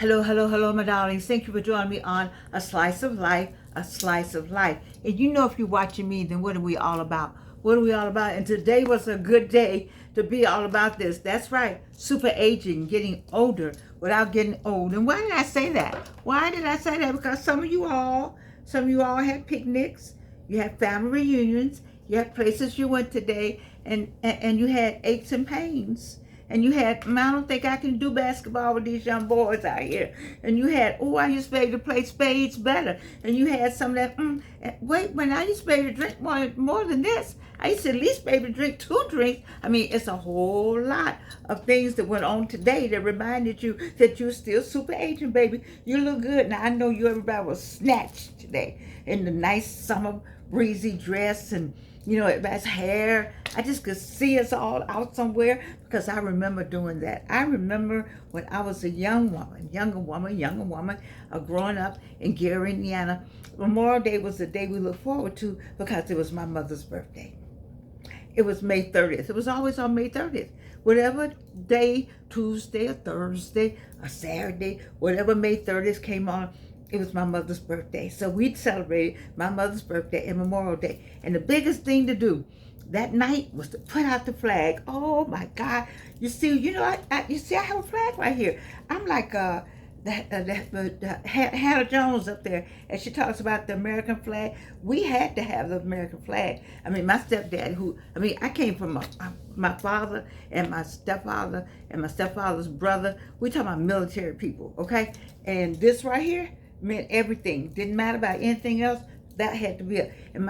Hello, hello, hello, my darlings. Thank you for joining me on A Slice of Life, A Slice of Life. And you know, if you're watching me, then what are we all about? What are we all about? And today was a good day to be all about this. That's right, super aging, getting older without getting old. And why did I say that? Why did I say that? Because some of you all had picnics, you had family reunions, you had places you went today, and you had aches and pains. And you had, I don't think I can do basketball with these young boys out here. And you had, oh, I used to be able to play spades better. And you had some of that, wait, when I used to be able to drink more than this. I used to at least be able to drink 2 drinks. I mean, it's a whole lot of things that went on today that reminded you that you're still super aging, baby. You look good. Now, I know everybody was snatched today in the nice summer breezy dress and everybody's hair. I just could see us all out somewhere because I remember doing that. I remember when I was a younger woman, growing up in Gary, Indiana. Memorial Day was the day we looked forward to because it was my mother's birthday. It was May 30th. It was always on May 30th. Whatever day, Tuesday or Thursday or Saturday, whatever May 30th came on, it was my mother's birthday. So we'd celebrate my mother's birthday and Memorial Day. And the biggest thing to do that night was to put out the flag. Oh my God. You see, I have a flag right here. I'm like Hannah Jones up there, and she talks about the American flag. We had to have the American flag. I mean, my stepdad, I came from my father and my stepfather and my stepfather's brother. We talking about military people, okay? And this right here meant everything. Didn't matter about anything else. That had to be it. And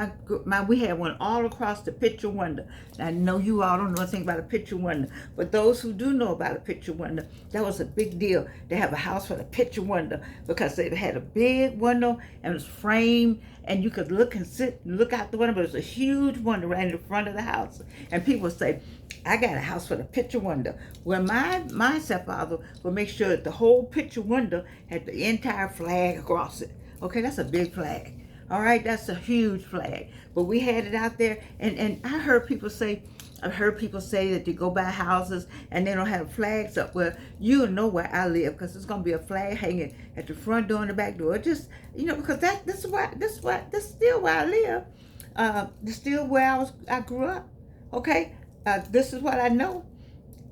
we had one all across the picture window. Now, I know you all don't know anything about a picture window, but those who do know about a picture window, that was a big deal to have a house with a picture window because they had a big window and it was framed, and you could look and look out the window, but it was a huge window right in the front of the house. And people would say, I got a house with a picture window. Well, my stepfather would make sure that the whole picture window had the entire flag across it. Okay, that's a big flag. All right, that's a huge flag. But we had it out there, and I've heard people say that you go by houses and they don't have flags up. Well, you know where I live because there's gonna be a flag hanging at the front door and the back door. Just because this is still where I live. This is still where I grew up. Okay, this is what I know,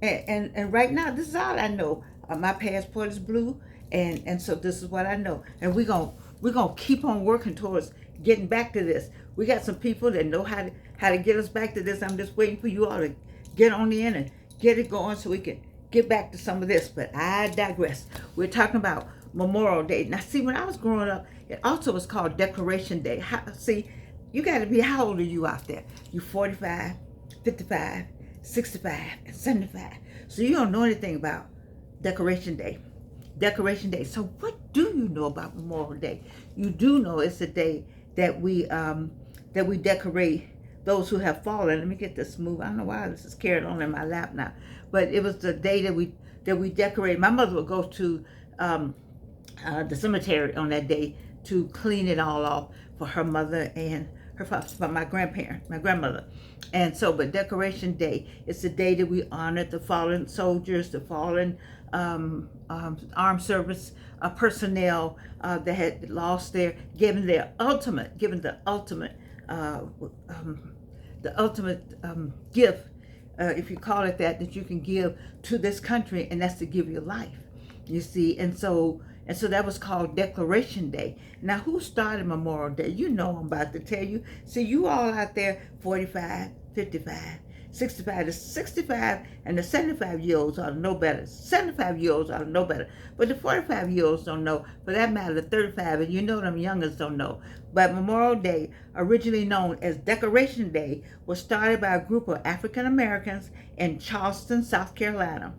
and right now this is all I know. My passport is blue, and so this is what I know, and we're gonna keep on working towards getting back to this. We got some people that know how to get us back to this. I'm just waiting for you all to get on in and get it going so we can get back to some of this. But I digress. We're talking about Memorial Day. Now, see, when I was growing up, it also was called Decoration Day. You got to be, how old are you out there? You 45, 55, 65, and 75. So you don't know anything about Decoration Day. Decoration Day. So what do you know about Memorial Day? You do know it's the day that we decorate those who have fallen. Let me get this move. I don't know why this is carried on in my lap now, but it was the day that we decorate. My mother would go to the cemetery on that day to clean it all off for her mother and her father, for my grandmother. And so, but Decoration Day, it's the day that we honor the fallen soldiers, the fallen armed service personnel that had lost given the ultimate gift, if you call it that you can give to this country, and that's to give your life. You see, and so that was called Declaration Day. Now, who started Memorial Day? You know I'm about to tell you. See, you all out there, 45, 55, 65, the 65 and the 75-year-olds ought to know better. 75-year-olds ought to know better. But the 45-year-olds don't know. For that matter, the 35, and you know them youngers don't know. But Memorial Day, originally known as Decoration Day, was started by a group of African Americans in Charleston, South Carolina.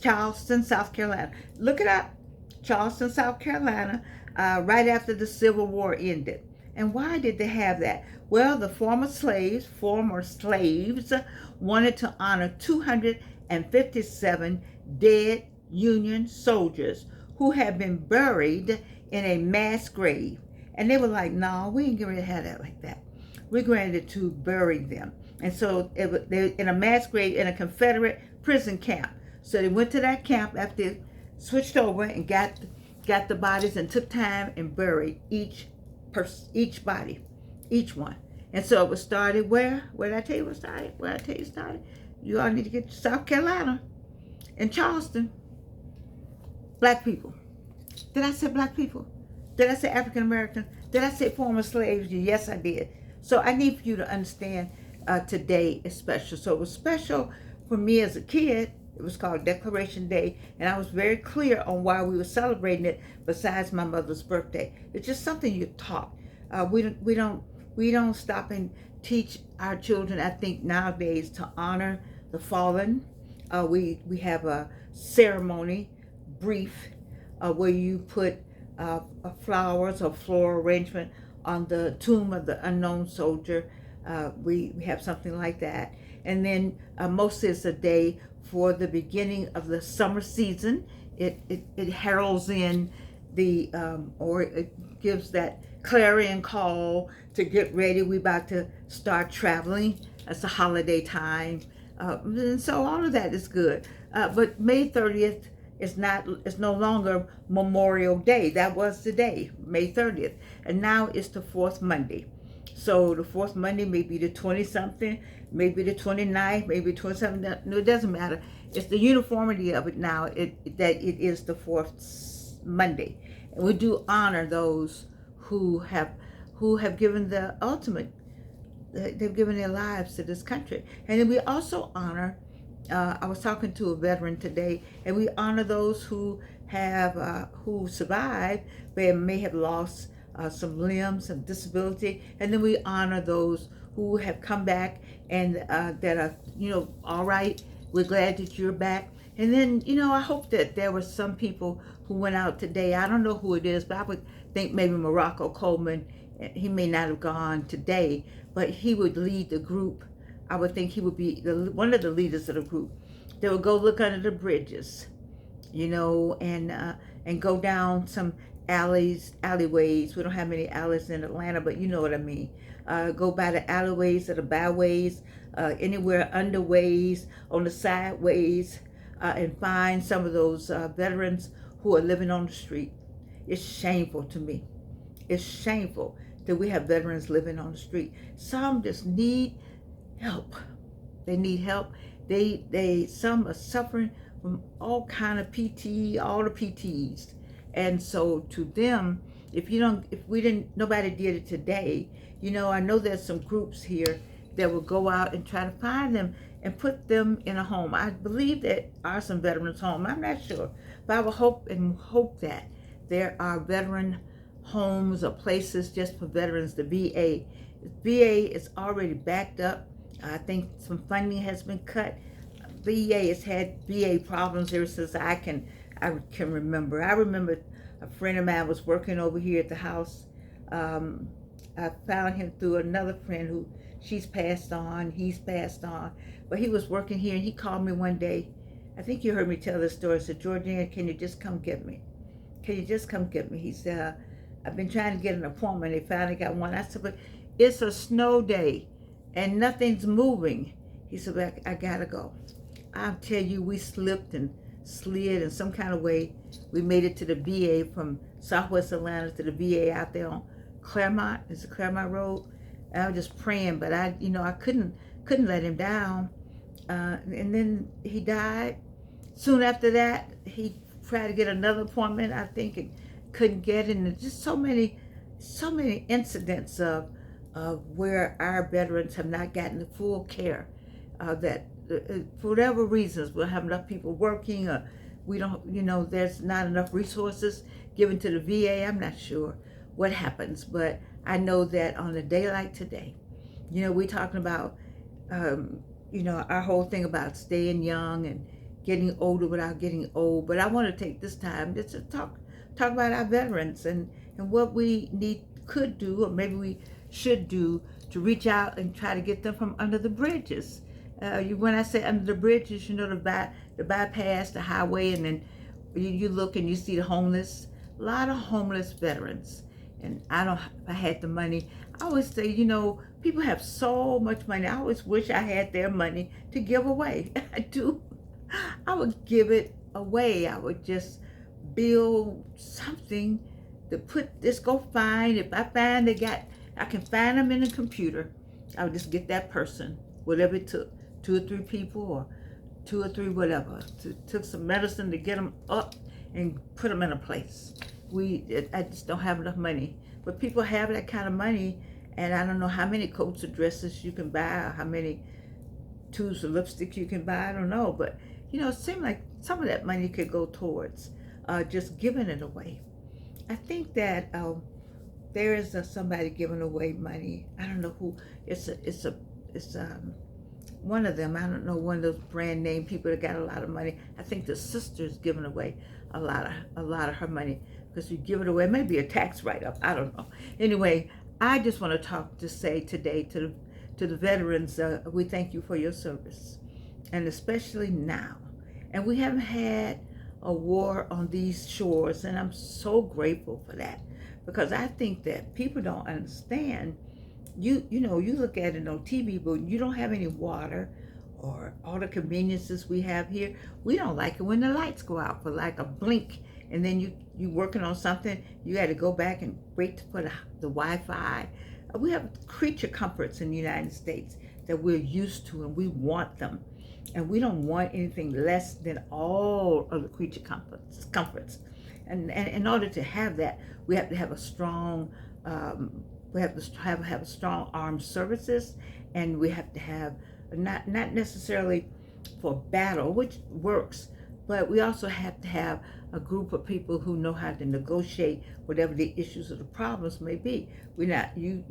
Charleston, South Carolina. Look it up. Charleston, South Carolina, right after the Civil War ended. And why did they have that? Well, the former slaves wanted to honor 257 dead Union soldiers who had been buried in a mass grave. And they were like, no, we ain't going to have that like that. We're going to bury them. And so they in a mass grave in a Confederate prison camp. So they went to that camp after switched over and got the bodies and took time and buried each body, each one. And so it was started where? Where did I tell you it started? Where did I tell you it started? You all need to get to South Carolina, in Charleston. Black people. Did I say black people? Did I say African American? Did I say former slaves? Yes, I did. So I need for you to understand today is special. So it was special for me as a kid. It was called Declaration Day, and I was very clear on why we were celebrating it. Besides my mother's birthday, it's just something you're taught. We don't stop and teach our children. I think nowadays to honor the fallen. We have a ceremony, brief, where you put flowers or floral arrangement on the tomb of the unknown soldier. We have something like that, and then mostly it's a day for the beginning of the summer season. It heralds in the or it gives that clarion call to get ready. We about to start traveling. It's a holiday time, and so all of that is good. But May 30th is no longer Memorial Day. That was the day, May 30th, and now it's the fourth Monday. So the fourth Monday may be the 20-something, maybe the 29th, maybe 27th. No, it doesn't matter. It's the uniformity of it now that it is the fourth Monday. And we do honor those who have given the ultimate, they've given their lives to this country. And then we also honor, I was talking to a veteran today, and we honor those who survived, but may have lost some limbs, some disability, and then we honor those who have come back and that are, all right. We're glad that you're back. And then, I hope that there were some people who went out today. I don't know who it is, but I would think maybe Morocco Coleman. He may not have gone today, but he would lead the group. I would think he would be one of the leaders of the group. They would go look under the bridges, and go down some alleyways. We don't have many alleys in Atlanta, but you know what I mean. Go by the alleyways or the byways, anywhere underways, on the sideways, and find some of those veterans who are living on the street. It's shameful to me. It's shameful that we have veterans living on the street. Some just need help. They need help. Some are suffering from all kind of PT, all the PTs. And so to them, nobody did it today, I know there's some groups here that will go out and try to find them and put them in a home. I believe there are some veterans home. I'm not sure, but I will hope that there are veteran homes or places just for veterans. The VA is already backed up. I think some funding has been cut. VA has had VA problems ever since I can remember. I remember a friend of mine was working over here at the house. I found him through another friend who he's passed on, but he was working here, and he called me one day. I think you heard me tell this story. He said, "Georgiana, can you just come get me? Can you just come get me?" He said, "I've been trying to get an appointment. They finally got one." I said, "But it's a snow day and nothing's moving." He said, "But I gotta go." I'll tell you, we slipped and slid in some kind of way. We made it to the VA from Southwest Atlanta to the VA out there on Claremont. It's the Claremont Road. And I was just praying, but I couldn't let him down. And then he died. Soon after that, he tried to get another appointment, I think, and couldn't get it. And just so many incidents of where our veterans have not gotten the full care that for whatever reasons, we'll have enough people working, or we don't, there's not enough resources given to the VA. I'm not sure what happens, but I know that on a day like today, we're talking about, our whole thing about staying young and getting older without getting old. But I want to take this time just to talk about our veterans and what we could do, or maybe we should do, to reach out and try to get them from under the bridges. When I say under the bridges, the bypass, the highway, and then you look and you see the homeless, a lot of homeless veterans. And if I had the money, I always say, people have so much money. I always wish I had their money to give away. I do. I would give it away. I would just build something to put this, go find, if I find I can find them in the computer, I'll just get that person, whatever it took, 2 or 3 people or 2 or 3 whatever, took some medicine to get them up and put them in a place. I just don't have enough money, but people have that kind of money, and I don't know how many coats or dresses you can buy, or how many tubes of lipstick you can buy, I don't know, but it seems like some of that money could go towards just giving it away. I think that there is somebody giving away money. I don't know who. It's one of them. I don't know, one of those brand name people that got a lot of money. I think the sister's giving away a lot of her money, because you give it away, maybe a tax write-up. I don't know. Anyway, I just want to say today to the veterans, we thank you for your service, and especially now. And we haven't had a war on these shores, and I'm so grateful for that, because I think that people don't understand. You look at it on TV, but you don't have any water or all the conveniences we have here. We don't like it when the lights go out for like a blink, and then you working on something, you got to go back and wait for the Wi-Fi. We have creature comforts in the United States that we're used to, and we want them. And we don't want anything less than all of the creature comforts. And in order to have that, we have to have a strong, we have to have a strong armed services, and we have to have not necessarily for battle, which works, but we also have to have a group of people who know how to negotiate whatever the issues or the problems may be. We're not, you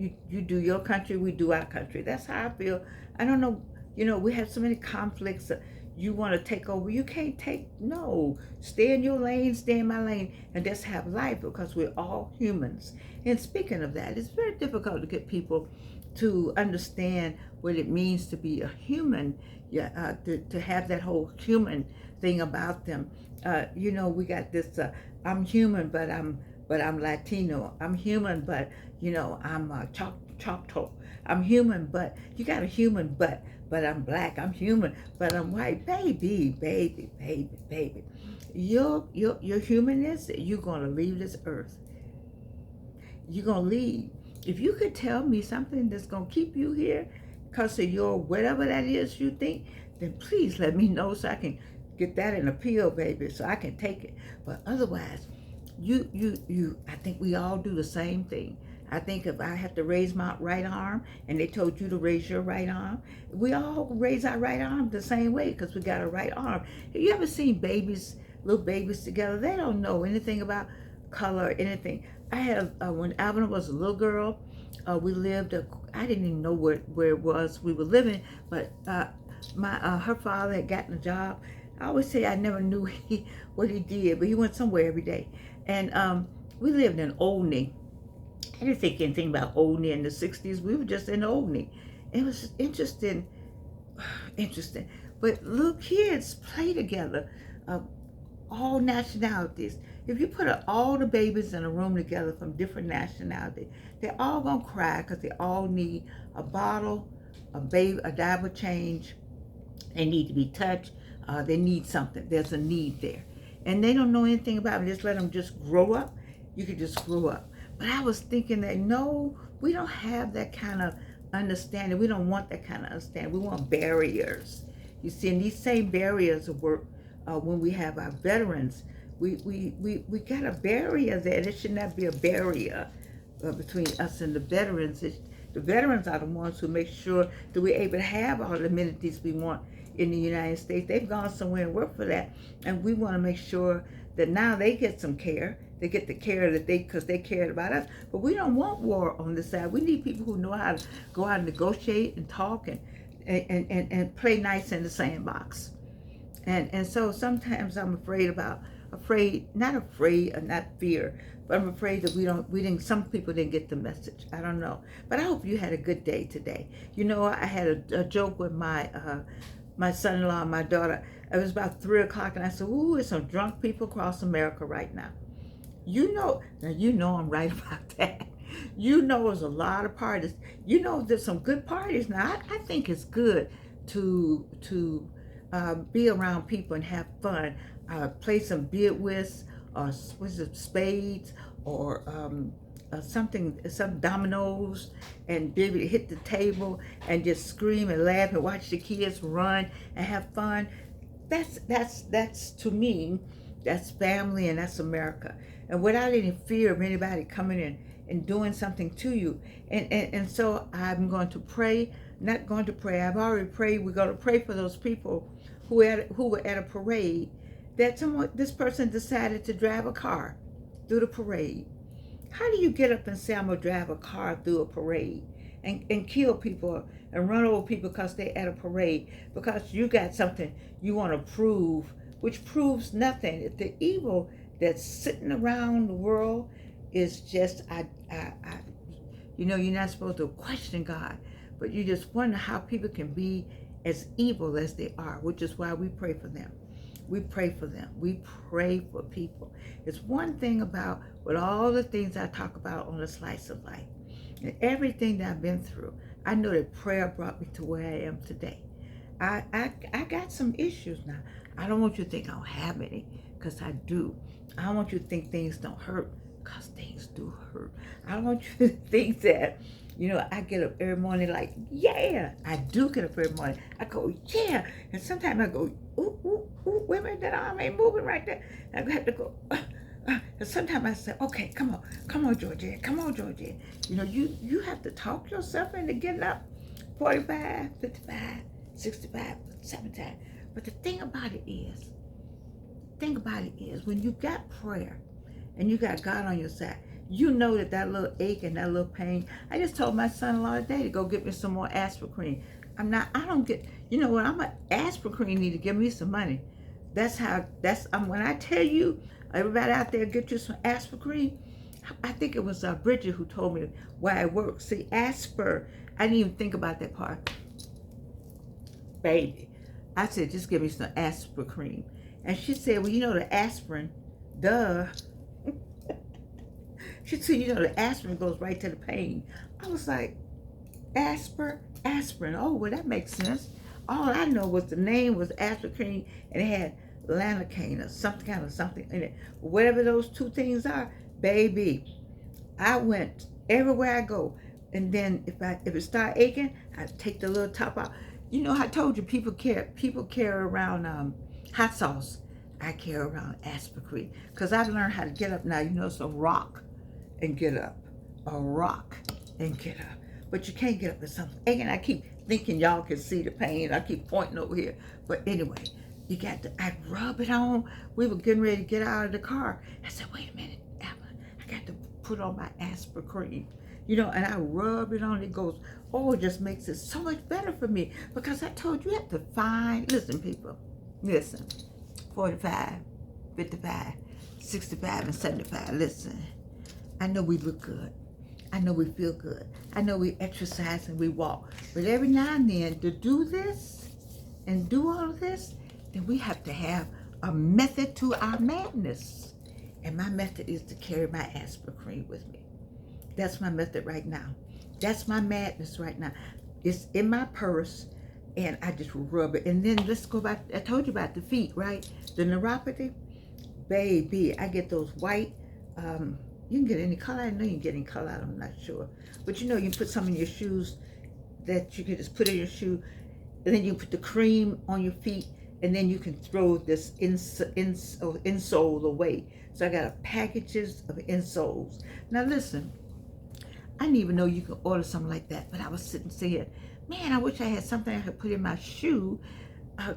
do your country, we do our country. That's how I feel. I don't know, we have so many conflicts. You want to take over, you can't no. Stay in your lane, stay in my lane, and just have life, because we're all humans. And speaking of that, it's very difficult to get people to understand what it means to be a human, to have that whole human thing about them. We got this, I'm human, but I'm Latino. I'm human, but I'm Choctaw. I'm human, but you got a human but I'm black. I'm human, but I'm white. Baby. Your humanness, you're gonna leave this earth. You're gonna leave. If you could tell me something that's gonna keep you here because of your whatever that is you think, then please let me know so I can get that in a pill, baby, so I can take it. But otherwise, I think we all do the same thing. I think if I have to raise my right arm and they told you to raise your right arm, we all raise our right arm the same way because we got a right arm. Have you ever seen little babies together? They don't know anything about color or anything. I had, when Alvin was a little girl, we lived, I didn't even know where it was we were living, but her father had gotten a job. I always say I never knew what he did, but he went somewhere every day. And we lived in Olney. I didn't think anything about Olney in the 60s. We were just in Olney. It was interesting. But little kids play together, all nationalities. If you put all the babies in a room together from different nationalities, they're all gonna cry because they all need a bottle, a diaper change. They need to be touched. They need something. There's a need there. And they don't know anything about it. Just let them just grow up. You could just grow up. But I was thinking that, no, we don't have that kind of understanding. We don't want that kind of understanding. We want barriers. You see, and these same barriers work when we have our veterans. We got a barrier there. There should not be a barrier between us and the veterans. The veterans are the ones who make sure that we're able to have all the amenities we want in the United States. They've gone somewhere and worked for that. And we want to make sure that now they get some care. They get the care that because they cared about us. But we don't want war on this side. We need people who know how to go out and negotiate and talk and play nice in the sandbox. And so sometimes I'm not fear, but I'm afraid that some people didn't get the message. I don't know. But I hope you had a good day today. I had a joke with my son-in-law and my daughter. It was about 3 o'clock, and I said, ooh, there's some drunk people across America right now. Now I'm right about that. There's a lot of parties. There's some good parties. Now, I think it's good to be around people and have fun. Play some beer whist or was it spades, or something, some dominoes, and be able to hit the table and just scream and laugh and watch the kids run and have fun. That's to me, that's family, and that's America. And without any fear of anybody coming in and doing something to you. And so I'm going to pray, not going to pray, I've already prayed. We're going to pray for those people who were at a parade, that this person decided to drive a car through the parade. How do you get up and say, I'm going to drive a car through a parade and kill people and run over people because they're at a parade, because you got something you want to prove, which proves nothing? If the evil that's sitting around the world is just, you're not supposed to question God, but you just wonder how people can be as evil as they are, which is why we pray for them. We pray for them. We pray for people. It's one thing about, with all the things I talk about on the Slice of Life, and everything that I've been through, I know that prayer brought me to where I am today. I got some issues now. I don't want you to think I don't have any, because I do. I don't want you to think things don't hurt, because things do hurt. I don't want you to think that, I get up every morning like, yeah, I do get up every morning. I go, yeah. And sometimes I go, ooh, ooh, ooh, wait a minute, that arm ain't moving right there. And I have to go, and sometimes I say, okay, come on, Georgette, come on, Georgette. You have to talk yourself into getting up 45, 55, 65, 70. But the thing about it is, when you got prayer and you got God on your side, you know that little ache and that little pain. I just told my son-in-law today to go get me some more aspirin. I'm an aspirin need to give me some money. When I tell you, everybody out there, get you some aspirin. I think it was Bridget who told me why it works. See, Asper, I didn't even think about that part. Baby, I said, just give me some aspirin. And she said, well, the aspirin, duh. She said, the aspirin goes right to the pain. I was like, aspirin. Oh, well, that makes sense. All I know was the name was aspirin, and it had lanacane or something in it. Whatever those two things are, baby, I went everywhere I go. And then if it start aching, I take the little top out. I told you people carry around hot sauce. I carry around aspirin, because I've learned how to get up now. It's a rock and get up, a rock and get up. But you can't get up with something. And I keep thinking y'all can see the pain. I keep pointing over here. But anyway, I rub it on. We were getting ready to get out of the car. I said, wait a minute, Evelyn, I got to put on my aspirin. And I rub it on. It goes, oh, it just makes it so much better for me. Because I told you have to listen, people, listen, 45, 55, 65, and 75, listen. I know we look good. I know we feel good. I know we exercise and we walk. But every now and then, to do this and do all of this, then we have to have a method to our madness. And my method is to carry my aspirin with me. That's my method right now. That's my madness right now. It's in my purse, and I just rub it. And then let's go back. I told you about the feet, right? The neuropathy. Baby, I get those white, you can get any color. I know you can get any color, I'm not sure. But you put some in your shoes that you can just put in your shoe, and then you put the cream on your feet, and then you can throw this insole away. So I got packages of insoles. Now listen, I didn't even know you could order something like that, but I was sitting saying, man, I wish I had something I could put in my shoe,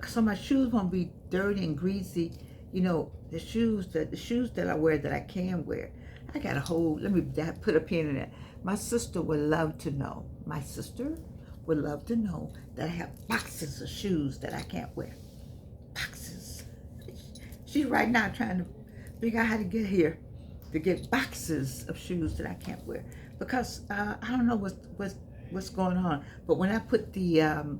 so my shoes won't be dirty and greasy. The shoes that I wear that I can wear. I got a whole, let me put a pin in it. My sister would love to know that I have boxes of shoes that I can't wear. Boxes. She's right now trying to figure out how to get here, to get boxes of shoes that I can't wear. Because I don't know what's going on. But when I put the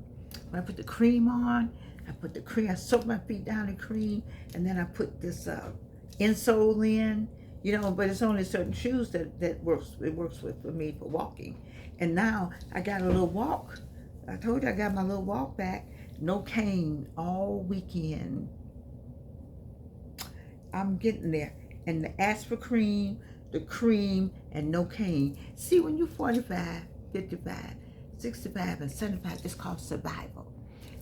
cream on, I soak my feet down in cream, and then I put this insole in, but it's only certain shoes that works with for me for walking. And now I got a little walk. I told you I got my little walk back. No cane all weekend. I'm getting there. and the aspirin, the cream, and no cane. See, when you're 45, 55, 65, and 75, it's called survival.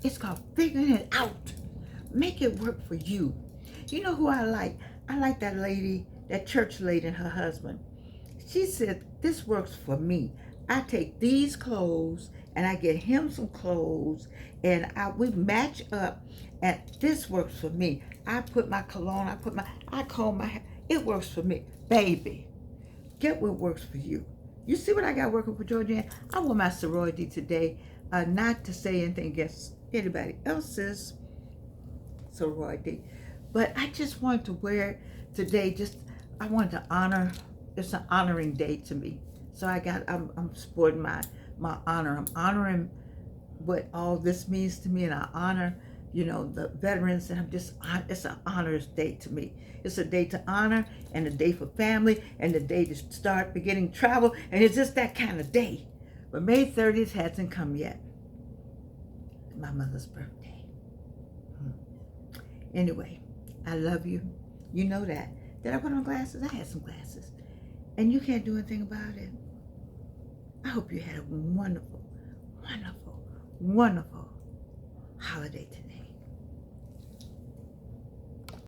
It's called figuring it out. Make it work for you. You know who I like? I like that lady, that church lady and her husband. She said, this works for me. I take these clothes and I get him some clothes and we match up and this works for me. I put my cologne, I comb my hair. It works for me. Baby, get what works for you. You see what I got working for Georgianne? I wore my sorority today, not to say anything against anybody else's sorority, but I just wanted to wear it today. I wanted to honor. It's an honoring day to me. So I'm sporting my honor. I'm honoring what all this means to me, and I honor, the veterans, and it's an honors day to me. It's a day to honor, and a day for family, and a day to start beginning travel, and it's just that kind of day. But May 30th hasn't come yet. My mother's birthday. Anyway, I love you. You know that. Did I put on glasses? I had some glasses. And you can't do anything about it. I hope you had a wonderful, wonderful, wonderful holiday today.